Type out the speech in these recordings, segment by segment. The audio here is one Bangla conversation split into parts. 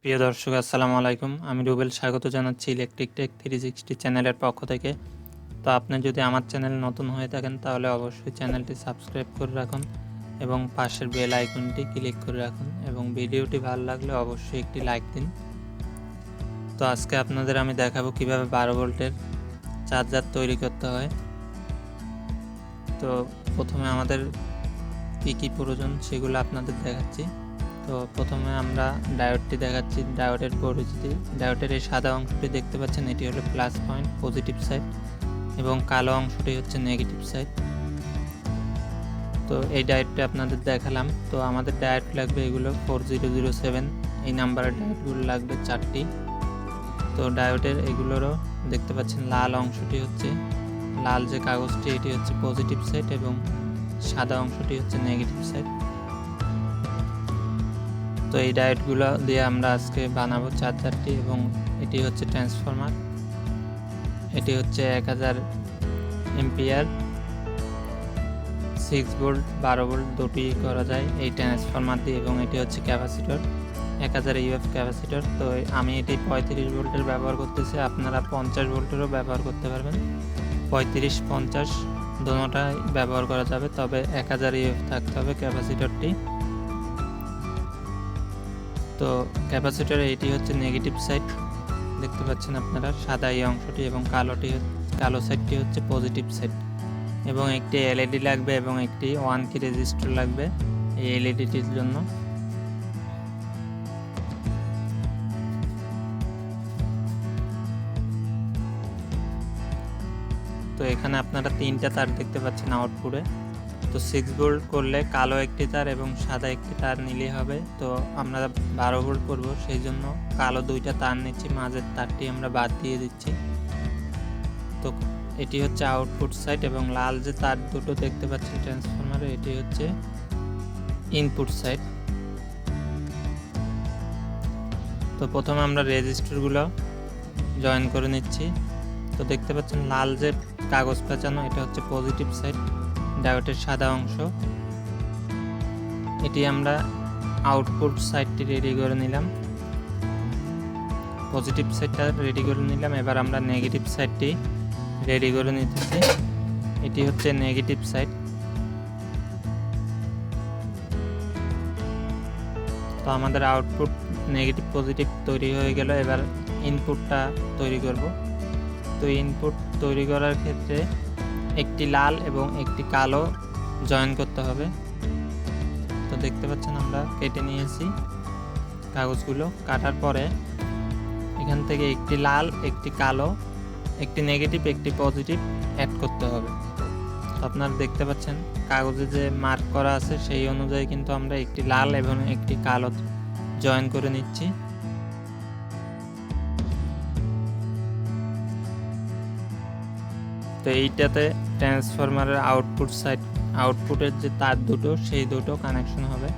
প্রিয় দর্শক আসসালামু আলাইকুম, আমি রুবেল স্বাগত জানাচ্ছি ইলেকট্রিক টেক 360 চ্যানেলের পক্ষ থেকে। তো আপনি যদি আমার চ্যানেল নতুন হয়ে থাকেন তাহলে অবশ্যই চ্যানেলটি সাবস্ক্রাইব করে রাখুন এবং পাশের বেল আইকনটি ক্লিক করে রাখুন এবং ভিডিওটি ভালো লাগলে অবশ্যই একটি লাইক দিন। তো আজকে আপনাদের আমি দেখাবো কিভাবে 12 ভোল্টের চার্জার তৈরি করতে হয়। তো প্রথমে আমাদের কী প্রয়োজন সেগুলো আপনাদের দেখাচ্ছি। তো প্রথমে আমরা ডায়োডটি দেখাচ্ছি। ডায়োডের পরিচিতি, ডায়োডের এই সাদা অংশটি দেখতে পাচ্ছেন, এটি হলো প্লাস পয়েন্ট, পজিটিভ সাইড, এবং কালো অংশটি হচ্ছে নেগেটিভ সাইড। তো এই ডায়োডটি আপনাদের দেখালাম। তো আমাদের ডায়োড লাগবে এগুলো 4007, এই নাম্বারের ডায়োডগুলো লাগবে 4টি। তো ডায়োডের এগুলোরও দেখতে পাচ্ছেন লাল অংশটি হচ্ছে, লাল যে কাগজটি এটি হচ্ছে পজিটিভ সাইড এবং সাদা অংশটি হচ্ছে নেগেটিভ সাইড। তো এই ডায়োডগুলো দিয়ে আমরা আজকে বানাবো চার্জারটি। এবং এটি হচ্ছে ট্রান্সফরমার, এটি হচ্ছে 1000 এম্পিয়ার, 6 ভোল্ট 12 ভোল্ট দুটি করা যায় এই ট্রান্সফরমার দিয়ে। এবং এটি হচ্ছে ক্যাপাসিটর, 1000 ইউএফ ক্যাপাসিটর। তো আমি এটি 35 ভোল্টের ব্যবহার করতেছি, আপনারা 50 ভোল্টেরও ব্যবহার করতে পারবেন। 35-50 দোনোটাই ব্যবহার করা যাবে, তবে 1000 ইউএফ থাকতে হবে ক্যাপাসিটরটি। তো ক্যাপাসিটর এটি হচ্ছে নেগেটিভ সাইড, দেখতে পাচ্ছেন আপনারা সাদা এই অংশটি, এবং কালো সাইডটি হচ্ছে পজিটিভ সাইড। এবং একটি এলইডি লাগবে এবং একটি 1 কি রেজিস্টর লাগবে এই এলইডিটির জন্য। তো এখানে আপনারা 3টা তার দেখতে পাচ্ছেন আউটপুটে। তো 6 ভোল্ট করলে কালো একটি তার এবং সাদা একটি তার নিলেই হবে। তো আমরা 12 ভোল্ট করব, সেই জন্য কালো 2টা তার নিচ্ছি, মাঝের তারটি আমরা বাদ দিয়ে দিচ্ছি। তো এটি হচ্ছে আউটপুট সাইড, এবং লাল যে তার দুটো দেখতে পাচ্ছেন ট্রান্সফরমারে এটি হচ্ছে ইনপুট সাইড। তো প্রথমে আমরা রেজিস্টরগুলো জয়েন করে নিচ্ছি। তো দেখতে পাচ্ছেন লাল যে কাগজ পেঁচানো এটা হচ্ছে পজিটিভ সাইড, ডায়োডের সাদা অংশ। এটি আমরা আউটপুট সাইডটি রেডি করে নিলাম, পজিটিভ সাইডটা রেডি করে নিলাম। এবার আমরা নেগেটিভ সাইডটি রেডি করে নিতেছি, এটি হচ্ছে নেগেটিভ সাইড। তো আমাদের আউটপুট নেগেটিভ পজিটিভ তৈরি হয়ে গেল। এবার ইনপুটটা তৈরি করব। তো ইনপুট তৈরি করার ক্ষেত্রে একটি লাল এবং একটি কালো জয়েন করতে হবে। তো দেখতে পাচ্ছেন আমরা কেটে নিয়েছি কাগজগুলো। কাটার পরে এখান থেকে একটি লাল, একটি কালো, একটি নেগেটিভ, একটি পজিটিভ অ্যাড করতে হবে। তো আপনারা দেখতে পাচ্ছেন কাগজে যে মার্ক করা আছে সেই অনুযায়ী কিন্তু আমরা একটি লাল এবং একটি কালো জয়েন করে নিচ্ছি। তো এইটাতে ট্রান্সফরমারের আউটপুট সাইড, আউটপুটের যে তার দুটো সেই দুটো কানেকশন হবে।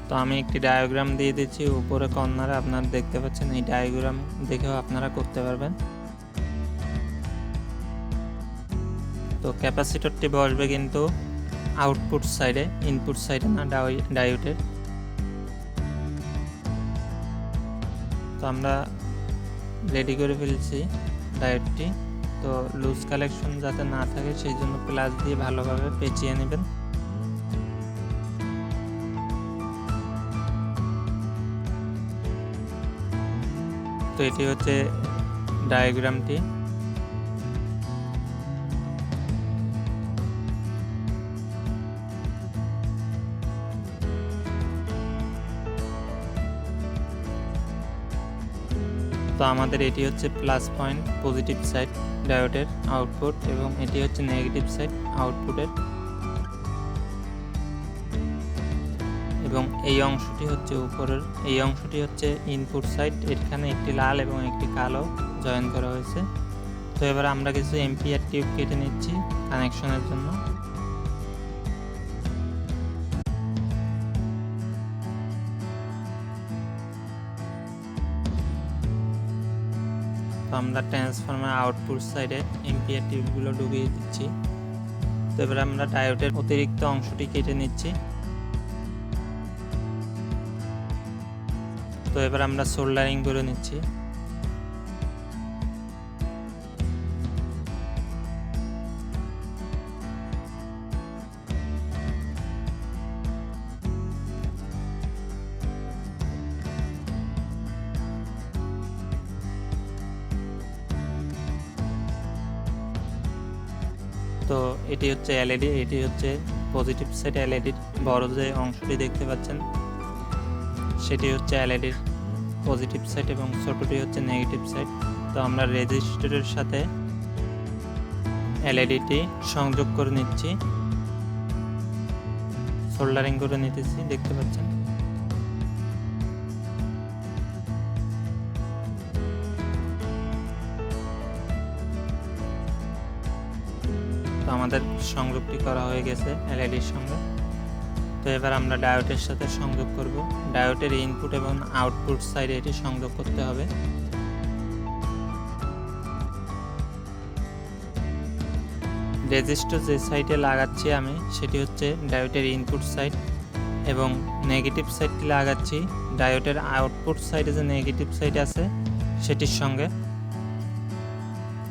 তো আমি একটি ডায়াগ্রাম দিয়ে দিচ্ছি উপরে কর্নারে, আপনারা দেখতে পাচ্ছেন। এই ডায়াগ্রাম দেখেও আপনারা করতে পারবেন। তো ক্যাপাসিটরটি বসবে কিন্তু আউটপুট সাইডে, ইনপুট সাইডে না, ডায়োডের। তো আমরা রেডি করে ফেলছি ডায়োডটি। তো লুজ কালেকশন যাতে না থাকে সেই জন্য প্লাস দিয়ে ভালোভাবে পেঁচিয়ে নেবেন। তো এটি হচ্ছে ডায়াগ্রামটি। তো আমাদের এটি হচ্ছে প্লাস পয়েন্ট, পজিটিভ সাইড ডায়োডের আউটপুট, এবং এটি হচ্ছে নেগেটিভ সাইড আউটপুটের। এবং এই অংশটি হচ্ছে উপরের, এই অংশটি হচ্ছে ইনপুট সাইড। এখানে একটি লাল এবং একটি কালো জয়েন করা হয়েছে। তো এবার আমরা কিছু এম্পিয়ার টিউব কেটে নিচ্ছি কানেকশনের জন্য। তো আমরা ট্রান্সফরমার আউটপুট সাইডে এম্পিয়ার টিউবগুলো ঢুকিয়ে দিচ্ছি। তো এবার আমরা ডায়োডের অতিরিক্ত অংশটি কেটে নিচ্ছি। তো এবার আমরা সোল্ডারিং করে নিচ্ছি। তো এটি হচ্ছে এলইডি, এটি হচ্ছে পজিটিভ সাইড এলইডির বড় যে অংশটি দেখতে পাচ্ছেন সেটি হচ্ছে এলইডির পজিটিভ সাইড এবং ছোটটি হচ্ছে নেগেটিভ সাইড। তো আমরা রেজিস্টরের সাথে এলইডিটি সংযোগ করে নিচ্ছি, সোল্ডারিং করে নিতেছি, দেখতে পাচ্ছেন। আমাদের সংযোগটি করা হয়ে গেছে এলইডির সঙ্গে। তো এবার আমরা ডায়োডের সাথে সংযোগ করব। ডায়োডের ইনপুট এবং আউটপুট সাইডে এটি সংযোগ করতে হবে। রেজিস্টার যে সাইডে লাগাচ্ছি আমি সেটি হচ্ছে ডায়োডের ইনপুট সাইড এবং নেগেটিভ সাইডটি লাগাচ্ছি ডায়োডের আউটপুট সাইডে যে নেগেটিভ সাইড আছে সেটির সঙ্গে।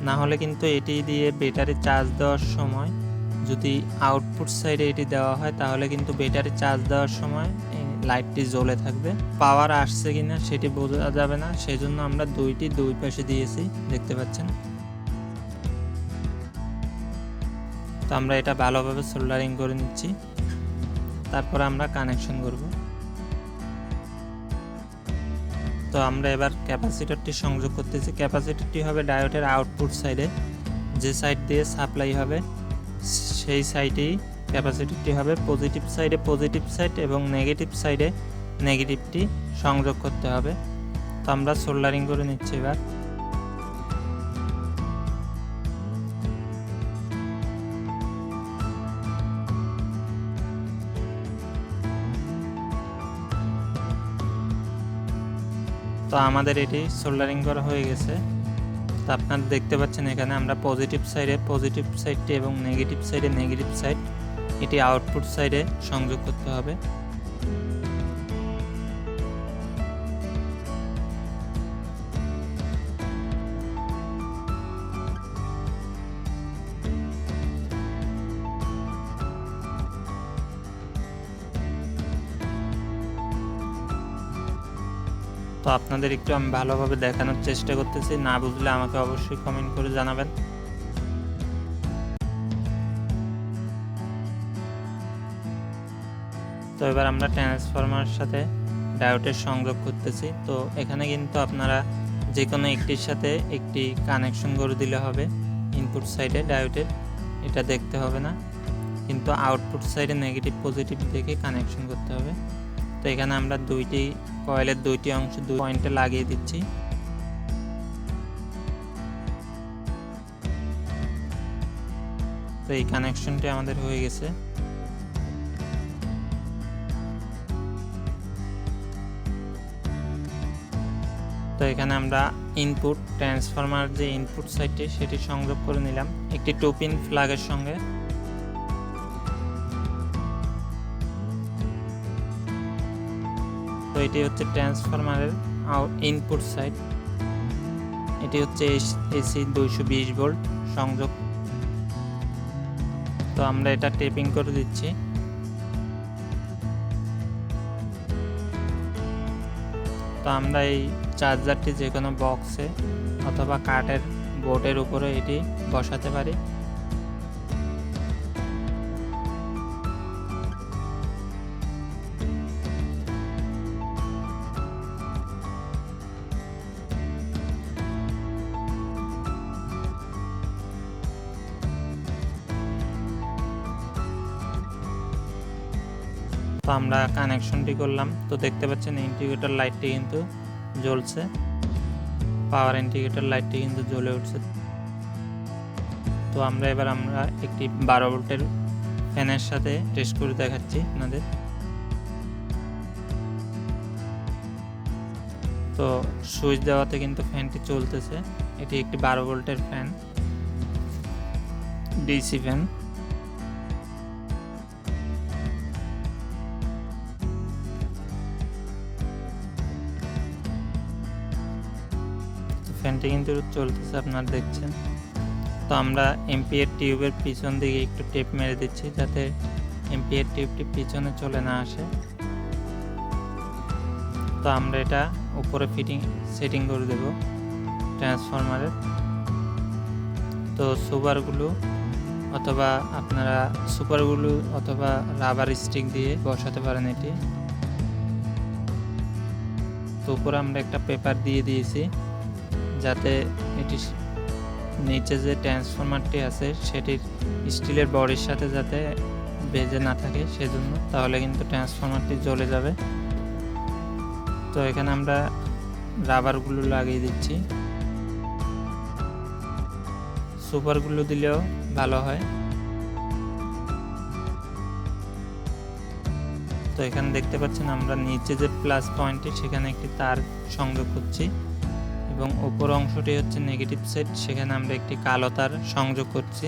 না হলে কিন্তু এটি দিয়ে ব্যাটারি চার্জ দেওয়ার সময় যদি আউটপুট সাইডে এটি দেওয়া হয় তাহলে কিন্তু ব্যাটারি চার্জ দেওয়ার সময় লাইটটি জ্বলে থাকবে, পাওয়ার আসছে কিনা সেটি বোঝা যাবে না। সেই জন্য আমরা দুই পাশে দিয়েছি, দেখতে পাচ্ছেন। তো আমরা এটা ভালোভাবে সোল্ডারিং করে নিচ্ছি, তারপর আমরা কানেকশন করব। তো আমরা এবার ক্যাপাসিটরটি সংযোগ করতেছি। ক্যাপাসিটরটি হবে ডায়োডের আউটপুট সাইডে, যে সাইড দিয়ে সাপ্লাই হবে সেই সাইডেই ক্যাপাসিটরটি হবে। পজিটিভ সাইডে পজিটিভ সাইড এবং নেগেটিভ সাইডে নেগেটিভটি সংযোগ করতে হবে। তো আমরা সোল্ডারিং করে নিচ্ছি এবার। তো আমাদের এটি সোল্ডারিং করা হয়ে গেছে। তো আপনারা দেখতে পাচ্ছেন এখানে আমরা পজিটিভ সাইডে পজিটিভ সাইডটি এবং নেগেটিভ সাইডে নেগেটিভ সাইড এটি আউটপুট সাইডে সংযোগ করতে হবে। তো আপনাদের একটু আমি ভালোভাবে দেখানোর চেষ্টা করতেছি, না বুঝলে আমাকে অবশ্যই কমেন্ট করে জানাবেন। তো এবার আমরা ট্রান্সফরমারের সাথে ডায়োডের সংযোগ করতেছি। তো এখানে কিন্তু আপনারা যে কোনো একটির সাথে একটি কানেকশন করে দিলে হবে। ইনপুট সাইডে ডায়োডের এটা দেখতে হবে না, কিন্তু আউটপুট সাইডে নেগেটিভ পজিটিভ দেখে কানেকশন করতে হবে। তো এখানে আমরা দুইটি কয়েলের দুইটি অংশ দুই পয়েন্টে লাগিয়ে দিচ্ছি। তো এই কানেকশনটি আমাদের হয়ে গেছে। তো এখানে আমরা ইনপুট ট্রান্সফরমার যে ইনপুট সাইডটি সেটি সংযোগ করে নিলাম একটি 2 পিন প্লাগের সঙ্গে। তো এটি হচ্ছে ট্রান্সফরমারের ইনপুট সাইড, এটি হচ্ছে এসি 220 ভোল্ট সংযোগ। তো আমরা এটা টেপিং করে দিচ্ছি। তো আমরা এই চার্জারটি যে কোনো বক্সে অথবা কাঠের বোর্ডের উপরে এটি বসাতে পারি। তো আমরা কানেকশনটি করলাম। তো দেখতে পাচ্ছেন ইন্ডিকেটর লাইটটি কিন্তু জ্বলছে, পাওয়ার ইন্ডিকেটর লাইটটি কিন্তু জ্বলে উঠছে। তো আমরা একটি 12 ভোল্টের ফ্যানের সাথে টেস্ট করে দেখাচ্ছি আপনাদের। তো সুইচ দেওয়াতে কিন্তু ফ্যানটি চলতেছে। এটি একটি 12 ভোল্টের ফ্যান, ডিসি ফ্যান। ফ্যানটি কিন্তু চলতেছে, আপনারা দেখছেন। তো আমরা এমপিএর টিউবের পিছন দিকে একটু টেপ মেরে দিচ্ছি যাতে এমপিএর টিউবটি পিছনে চলে না আসে। তো আমরা এটা উপরে সেটিং করে দেব ট্রান্সফরমারের। তো সুপারগুলো অথবা আপনারা সুপারগুলো অথবা রাবার স্টিক দিয়ে বসাতে পারেন এটি। তো উপরে আমরা একটা পেপার দিয়ে দিয়েছি যাতে এটি নিচে যে ট্রান্সফরমারটি আছে সেটির স্টিলের বডির সাথে যাতে বেজে না থাকে সেজন্য, তাহলে কিন্তু ট্রান্সফরমারটি জ্বলে যাবে। তো এখানে আমরা রাবারগুলো লাগিয়ে দিচ্ছি, সুপারগুলো দিলেও ভালো হয়। তো এখানে দেখতে পাচ্ছেন আমরা নিচে যে প্লাস পয়েন্টটি সেখানে একটি তার সংযোগ করছি এবং উপর অংশটি হচ্ছে নেগেটিভ সেট, সেখানে আমরা একটি কালো তার সংযোগ করছি।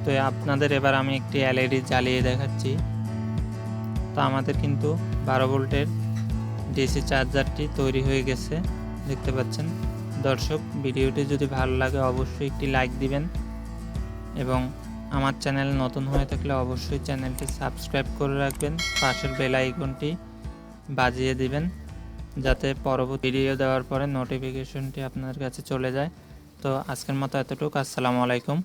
তো আপনাদের এবার আমি একটি এলইডি জ্বালিয়ে দেখাচ্ছি। তো আমাদের কিন্তু 12 ভোল্টের ডিসি চার্জারটি তৈরি হয়ে গেছে, দেখতে পাচ্ছেন। দর্শক, ভিডিওটি যদি ভালো লাগে অবশ্যই একটি লাইক দিবেন এবং আমার চ্যানেল নতুন হয়ে থাকলে অবশ্যই চ্যানেলটি সাবস্ক্রাইব করে রাখবেন, পাশের বেল আইকনটি বাজিয়ে দিবেন যাতে পরবর্তী ভিডিও দেওয়ার পরে নোটিফিকেশনটি আপনার কাছে চলে যায়। তো আজকের মতো এতটুকু। আসসালামু আলাইকুম।